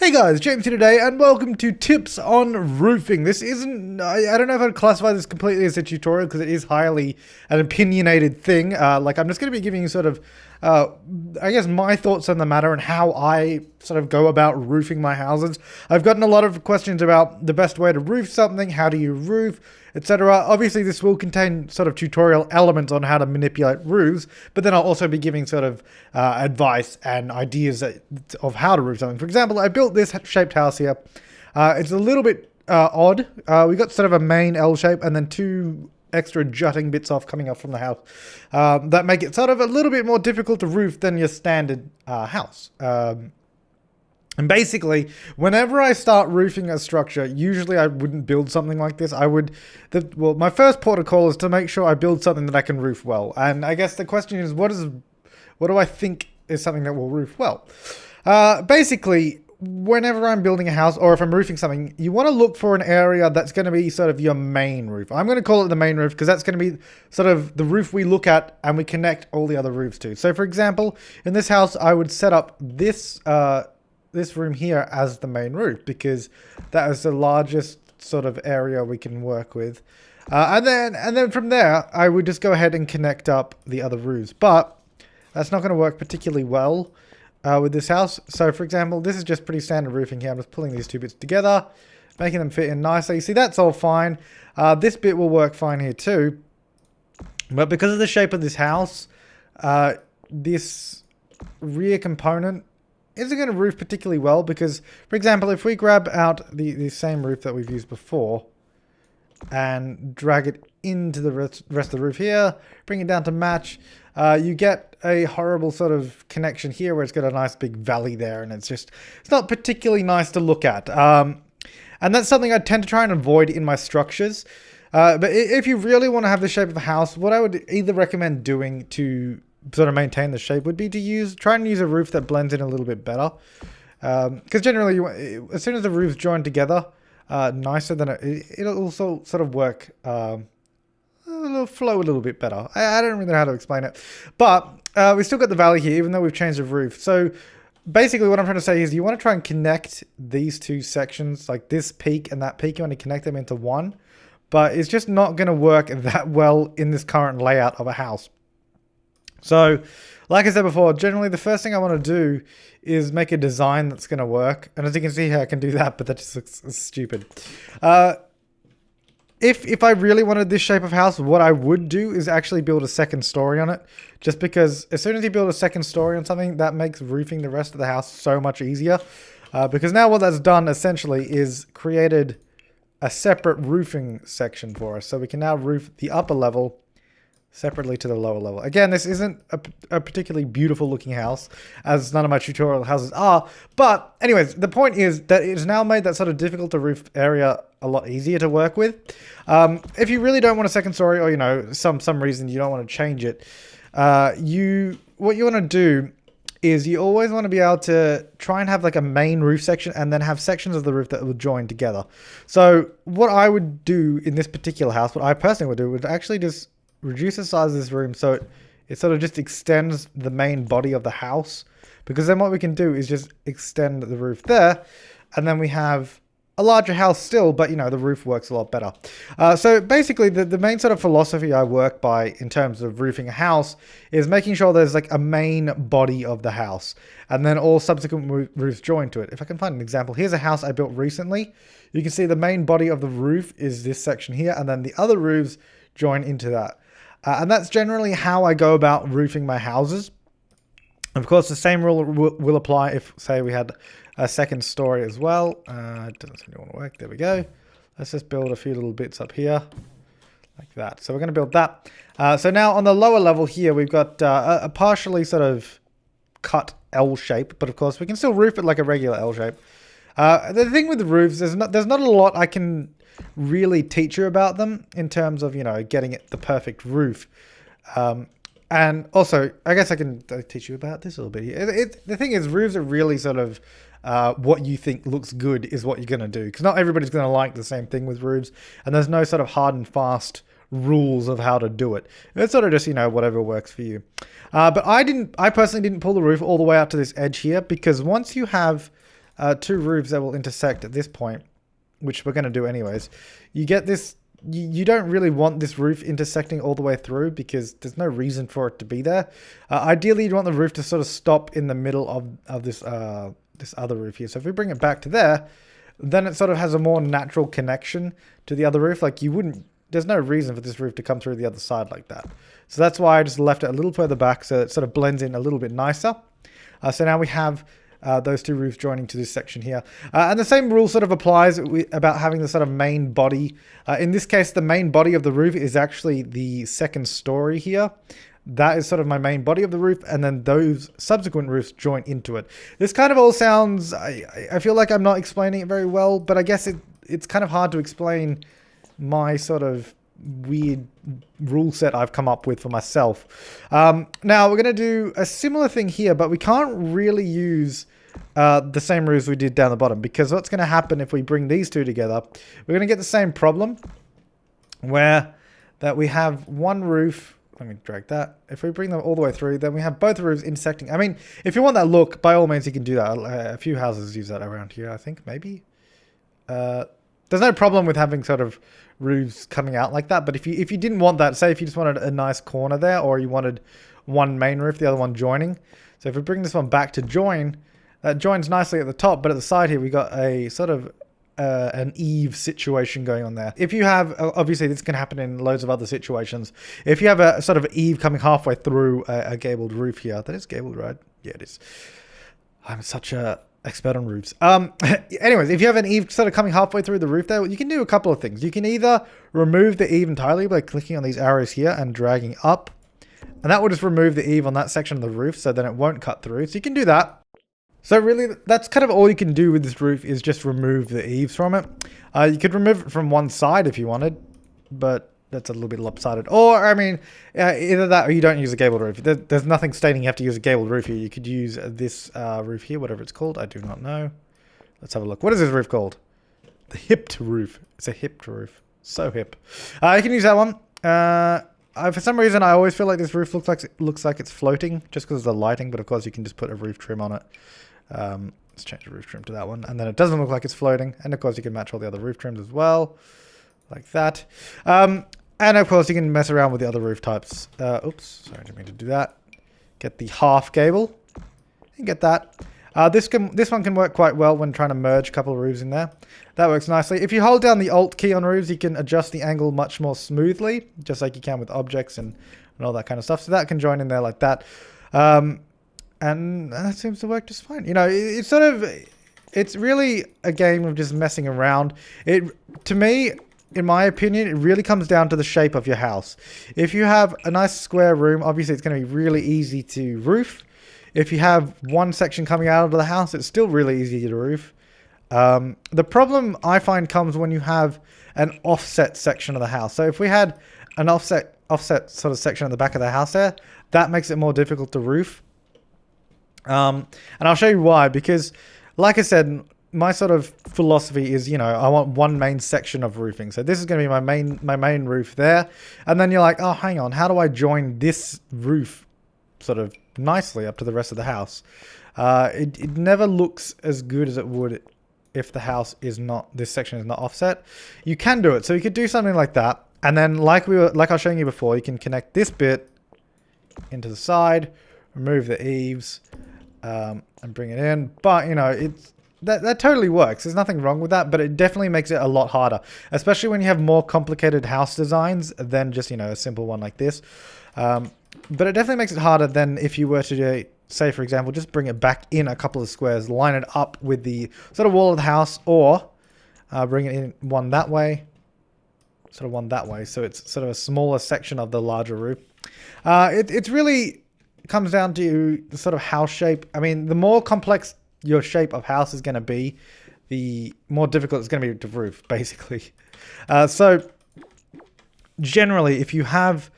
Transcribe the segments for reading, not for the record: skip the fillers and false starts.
Hey guys, James here today, and welcome to Tips on Roofing. This isn't, I don't know if I'd classify this completely as a tutorial because it is highly an opinionated thing. I'm just going to be giving you sort of, I guess, my thoughts on the matter and how I sort of go about roofing my houses. I've gotten a lot of questions about the best way to roof something, how do you roof, etc. Obviously, this will contain sort of tutorial elements on how to manipulate roofs, but then I'll also be giving sort of advice and ideas of how to roof something. For example, I built this shaped house here. It's a little bit odd. We got sort of a main L shape and then two extra jutting bits off coming up from the house that make it sort of a little bit more difficult to roof than your standard house. And basically, whenever I start roofing a structure, usually I wouldn't build something like this. My first protocol is to make sure I build something that I can roof well. And I guess the question is, what do I think is something that will roof well? Basically, whenever I'm building a house or if I'm roofing something, you want to look for an area that's going to be sort of your main roof. I'm going to call it the main roof because that's going to be sort of the roof we look at and we connect all the other roofs to. So for example, in this house, I would set up this room here as the main roof because that is the largest sort of area we can work with. And then from there, I would just go ahead and connect up the other roofs. But that's not going to work particularly well with this house. So for example, this is just pretty standard roofing here. I'm just pulling these two bits together, making them fit in nicely. See, that's all fine. This bit will work fine here too. But because of the shape of this house, this rear component isn't going to roof particularly well because, for example, if we grab out the same roof that we've used before and drag it into the rest of the roof here, bring it down to match, you get a horrible sort of connection here where it's got a nice big valley there and it's not particularly nice to look at. And that's something I tend to try and avoid in my structures. But if you really want to have the shape of the house, what I would either recommend doing to sort of maintain the shape would be to try and use a roof that blends in a little bit better. Because generally, as soon as the roofs join together nicer, then it'll also sort of work, it'll flow a little bit better. I don't really know how to explain it. But we still got the valley here, even though we've changed the roof. So basically what I'm trying to say is you want to try and connect these two sections, like this peak and that peak, you want to connect them into one. But it's just not going to work that well in this current layout of a house. So, like I said before, generally the first thing I want to do is make a design that's going to work. And as you can see here, I can do that, but that just looks stupid. If I really wanted this shape of house, what I would do is actually build a second story on it. Just because as soon as you build a second story on something, that makes roofing the rest of the house so much easier. Because now what that's done essentially is created a separate roofing section for us. So we can now roof the upper level separately to the lower level. Again, this isn't a particularly beautiful looking house, as none of my tutorial houses are. But anyways, the point is that it has now made that sort of difficult to roof area a lot easier to work with. If you really don't want a second story, or some reason you don't want to change it, what you want to do is you always want to be able to try and have like a main roof section and then have sections of the roof that will join together. So what I would do in this particular house, what I personally would do, would actually just reduce the size of this room so it sort of just extends the main body of the house, because then what we can do is just extend the roof there and then we have a larger house still, but the roof works a lot better. So basically the main sort of philosophy I work by in terms of roofing a house is making sure there's like a main body of the house and then all subsequent roofs join to it. If I can find an example, here's a house I built recently. You can see the main body of the roof is this section here and then the other roofs join into that. And that's generally how I go about roofing my houses. Of course, the same rule will apply if, say, we had a second story as well. It doesn't seem to want to work. There we go. Let's just build a few little bits up here like that. So we're going to build that. So now on the lower level here, we've got a partially sort of cut L shape, but of course we can still roof it like a regular L shape. The thing with the roofs, there's not a lot I can really teach you about them in terms of getting it the perfect roof, and also I guess I can teach you about this a little bit here. The thing is, roofs are really sort of what you think looks good is what you're going to do, because not everybody's going to like the same thing with roofs, and there's no sort of hard and fast rules of how to do it. It's sort of just whatever works for you. But I personally didn't pull the roof all the way out to this edge here, because once you have two roofs that will intersect at this point, which we're going to do anyways, you get this. You don't really want this roof intersecting all the way through because there's no reason for it to be there. Ideally, you'd want the roof to sort of stop in the middle of this this other roof here. So if we bring it back to there, then it sort of has a more natural connection to the other roof. Like you wouldn't, there's no reason for this roof to come through the other side like that. So that's why I just left it a little further back so it sort of blends in a little bit nicer. So now we have those two roofs joining to this section here. And the same rule sort of applies about having the sort of main body. In this case, the main body of the roof is actually the second story here. That is sort of my main body of the roof, and then those subsequent roofs join into it. This kind of all sounds, I feel like I'm not explaining it very well, but I guess it's kind of hard to explain my sort of weird rule set I've come up with for myself. Now, we're going to do a similar thing here, but we can't really use the same roofs we did down the bottom, because what's going to happen if we bring these two together, we're going to get the same problem where that we have one roof. Let me drag that. If we bring them all the way through, then we have both roofs intersecting. I mean, if you want that look, by all means, you can do that. A few houses use that around here, I think, maybe. There's no problem with having sort of roofs coming out like that. But if you didn't want that, say if you just wanted a nice corner there, or you wanted one main roof, the other one joining. So if we bring this one back to join, that joins nicely at the top. But at the side here, we got a sort of an eave situation going on there. If you have, obviously this can happen in loads of other situations. If you have a sort of eave coming halfway through a gabled roof here, that is gabled, right? Yeah, it is. I'm such a expert on roofs. Anyways, if you have an eave sort of coming halfway through the roof there, you can do a couple of things. You can either remove the eave entirely by clicking on these arrows here and dragging up, and that will just remove the eave on that section of the roof, so then it won't cut through. So you can do that. So really, that's kind of all you can do with this roof, is just remove the eaves from it. You could remove it from one side if you wanted, but that's a little bit lopsided. Or, I mean, either that or you don't use a gabled roof. There's nothing stating you have to use a gabled roof here. You could use this roof here, whatever it's called. I do not know. Let's have a look. What is this roof called? The hipped roof. It's a hipped roof. So hip. You can use that one. For some reason, I always feel like this roof looks like it's floating, just because of the lighting. But of course, you can just put a roof trim on it. Let's change the roof trim to that one, and then it doesn't look like it's floating. And of course you can match all the other roof trims as well, like that. And of course you can mess around with the other roof types. Oops, sorry, I didn't mean to do that. Get the half gable and get that. This one can work quite well when trying to merge a couple of roofs in there. That works nicely. If you hold down the Alt key on roofs, you can adjust the angle much more smoothly, just like you can with objects and all that kind of stuff. So that can join in there like that. And that seems to work just fine. You know, it's really a game of just messing around. To me, in my opinion, it really comes down to the shape of your house. If you have a nice square room, obviously it's going to be really easy to roof. If you have one section coming out of the house, it's still really easy to roof. The problem I find comes when you have an offset section of the house. So if we had an offset sort of section at the back of the house there, that makes it more difficult to roof. And I'll show you why, because like I said, my sort of philosophy is, you know, I want one main section of roofing. So this is going to be my main roof there. And then you're like, oh, hang on, how do I join this roof sort of nicely up to the rest of the house? It never looks as good as it would if the house is not, this section is not offset. You can do it. So you could do something like that. And then like I was showing you before, you can connect this bit into the side, remove the eaves, and bring it in. But, you know, that totally works. There's nothing wrong with that, but it definitely makes it a lot harder, especially when you have more complicated house designs than just, you know, a simple one like this. But it definitely makes it harder than if you were to, say, for example, just bring it back in a couple of squares, line it up with the sort of wall of the house, or bring it in one that way, sort of one that way. So it's sort of a smaller section of the larger roof. It's really comes down to the sort of house shape. I mean, the more complex your shape of house is going to be, the more difficult it's going to be to roof, basically. So generally, if you have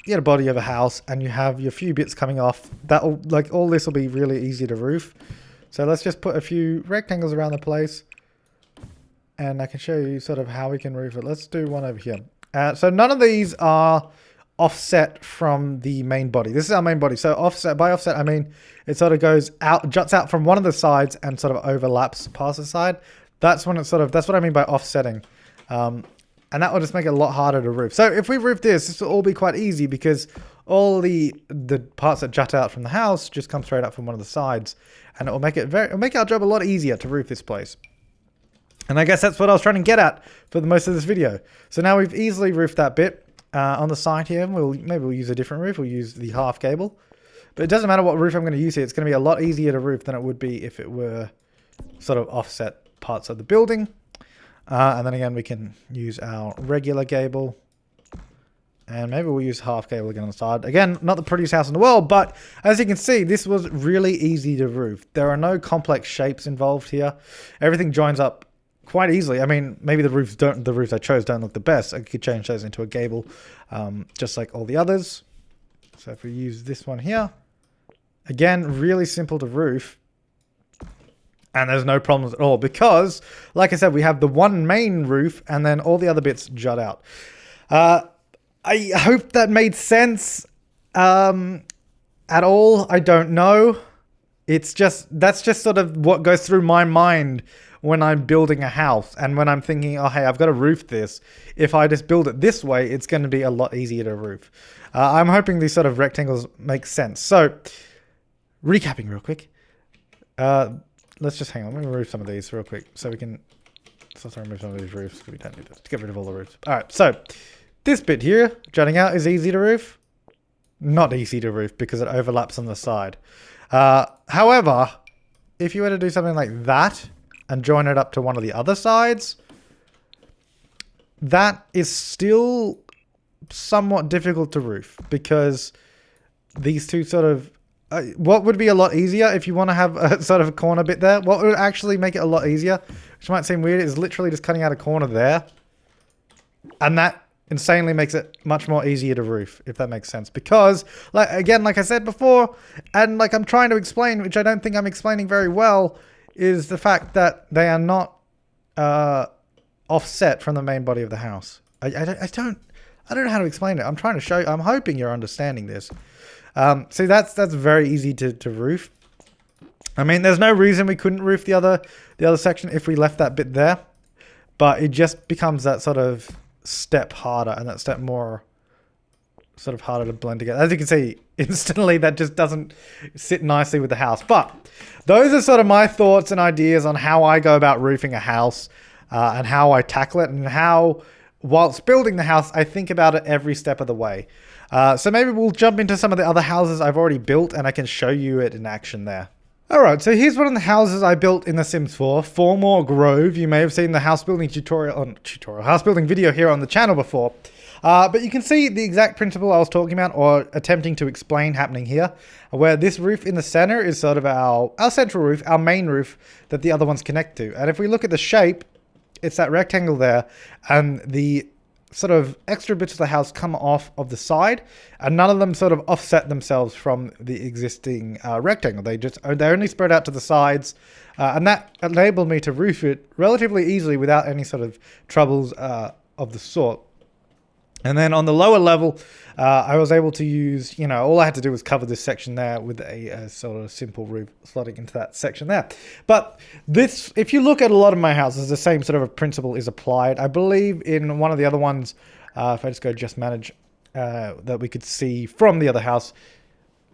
a body of a house and you have your few bits coming off, that'll, like, all this will be really easy to roof. So let's just put a few rectangles around the place, and I can show you sort of how we can roof it. Let's do one over here. So none of these are offset from the main body. This is our main body. So offset, by offset, I mean it sort of goes out, juts out from one of the sides and sort of overlaps past the side. That's when it's sort of, that's what I mean by offsetting. And that will just make it a lot harder to roof. So if we roof this will all be quite easy because all the parts that jut out from the house just come straight up from one of the sides, and it will make it it'll make our job a lot easier to roof this place. And I guess that's what I was trying to get at for the most of this video. So now we've easily roofed that bit. On the side here, maybe we'll use a different roof. We'll use the half gable. But it doesn't matter what roof I'm going to use here. It's going to be a lot easier to roof than it would be if it were sort of offset parts of the building. And then again, we can use our regular gable. And maybe we'll use half gable again on the side. Again, not the prettiest house in the world, but as you can see, this was really easy to roof. There are no complex shapes involved here. Everything joins up quite easily. I mean, maybe the roofs I chose don't look the best. I could change those into a gable, just like all the others. So if we use this one here, again, really simple to roof. And there's no problems at all because, like I said, we have the one main roof and then all the other bits jut out. I hope that made sense at all. I don't know. That's just sort of what goes through my mind when I'm building a house and when I'm thinking, oh, hey, I've got to roof this. If I just build it this way, it's going to be a lot easier to roof. I'm hoping these sort of rectangles make sense. So, recapping real quick. Let's just hang on. Let me remove some of these real quick so we can remove some of these roofs. We don't need to get rid of all the roofs. All right, so this bit here, jutting out, is easy to roof. Not easy to roof because it overlaps on the side. However, if you were to do something like that and join it up to one of the other sides, that is still somewhat difficult to roof because these two sort of... what would be a lot easier if you want to have a sort of a corner bit there? What would actually make it a lot easier, which might seem weird, is literally just cutting out a corner there. And that insanely makes it much more easier to roof, if that makes sense. Because, like I said before, and like I'm trying to explain, which I don't think I'm explaining very well, is the fact that they are not offset from the main body of the house. I don't know how to explain it. I'm trying to show you. I'm hoping you're understanding this. See, that's very easy to roof. I mean, there's no reason we couldn't roof the other section if we left that bit there, but it just becomes that sort of step harder and that step more sort of harder to blend together. As you can see, instantly that just doesn't sit nicely with the house. But those are sort of my thoughts and ideas on how I go about roofing a house and how I tackle it and how, whilst building the house, I think about it every step of the way. So maybe we'll jump into some of the other houses I've already built and I can show you it in action there. Alright, so here's one of the houses I built in The Sims 4, Formore Grove. You may have seen the house building house building video here on the channel before. But you can see the exact principle I was talking about or attempting to explain happening here, where this roof in the center is sort of our central roof, our main roof that the other ones connect to. And if we look at the shape, it's that rectangle there, and the sort of extra bits of the house come off of the side, and none of them sort of offset themselves from the existing rectangle. They only spread out to the sides, and that enabled me to roof it relatively easily without any sort of troubles of the sort. And then on the lower level, I was able to use, all I had to do was cover this section there with a sort of simple roof slotting into that section there. But this, if you look at a lot of my houses, the same sort of a principle is applied. I believe in one of the other ones, if I just go just manage, that we could see from the other house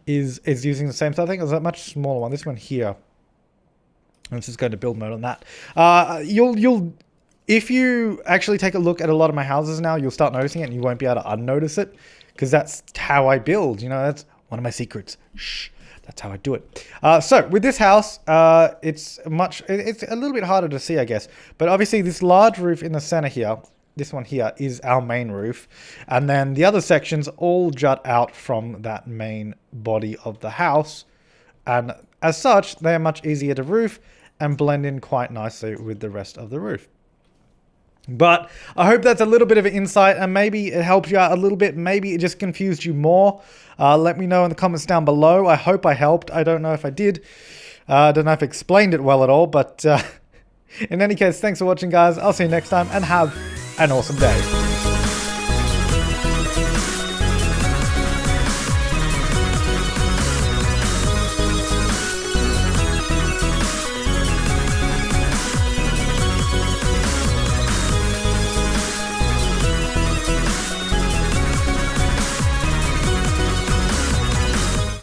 is using the same. So I think it was a much smaller one. This one here. Let's just go to build mode on that. If you actually take a look at a lot of my houses now, you'll start noticing it and you won't be able to unnotice it because that's how I build. That's one of my secrets. Shh, that's how I do it. So with this house, it's a little bit harder to see, I guess. But obviously this large roof in the center here, this one here is our main roof. And then the other sections all jut out from that main body of the house. And as such, they are much easier to roof and blend in quite nicely with the rest of the roof. But I hope that's a little bit of an insight and maybe it helps you out a little bit. Maybe it just confused you more. Let me know in the comments down below. I hope I helped. I don't know if I did. I don't know if I explained it well at all. But in any case, thanks for watching, guys. I'll see you next time and have an awesome day.